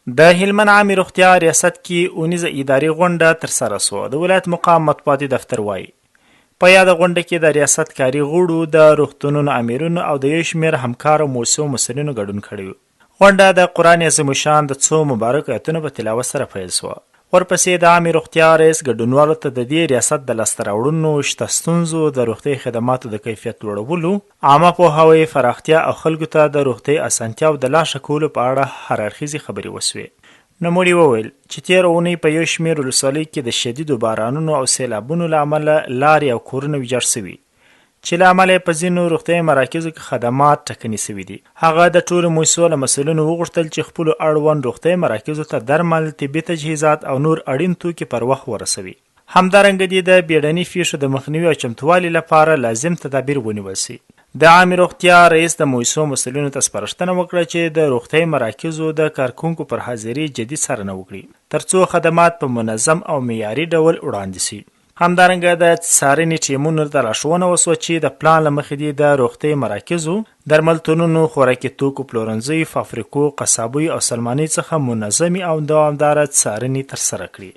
د هلمند عامې روغتیا ریاست کې اونیزه اداري غونډه ترسره سوه. د ولایت مقام مطبوعاتي دفتر وایي په یاده غونډه کې د ریاست کاري غړو، د روغتونونو امیرونو او د یو شمېر همکارو مؤسسو مسؤلینو ګډون کړی و. غونډه د قرآن عظیم الشان د څو مبارکو آیتونو په تلاوت سره پیل سوه. ورپسې د عامې روغتیا رئیس ګډونوالو ته د دې ریاست د لاسته راوړنو، شته ستونزو، د روغتیایي خدماتو د کیفیت لوړولو، عامه پوهاوي پراختیا او خلکو ته د روغتیایي اسانتیاوو د لاسه کولو په اړه هر اړخیزې خبرې وسوې. نوموړي وویل چې تېره اونۍ په یو شمېر ولسوالیو کې د شدیدو بارانونو او سیلابونو له امله لارې او کورونه ویجاړ سوي، چې له امله په ځینو روغتیایي مراکزو کې خدمات ټکني سوي دي. هغه د ټولو مؤسسو له مسؤلینو وغوښتل چې خپلو اړوند روغتیایي مراکزو ته درمل، طبي تجهیزات او نور اړین توکي پر وخت ورسوي. همدارنګه دې د بیړني پیښو د مخنیوي او چمتووالي لپاره لازم تدابیر ونیول سي. د عامې روغتیا رئیس د مؤسسو مسؤلینو ته سپارښتنه وکړه چې د روغتیایي مراکزو د کارکوونکو پر حاضري جدي څارنه وکړي، ترڅو خدمات په منظم او معیاري ډول وړاندې سي. همدارنګه د څارنې ټیمونو ته لارښوونه وسوه چې د پلان له مخې دې د روغتیایي مراکزو، درملتونونو، خوراکي توکو پلورنځیو، فابریکو، قصابیو او سلمانیو څخه منظمې او دوامداره څارنې ترسره کړي.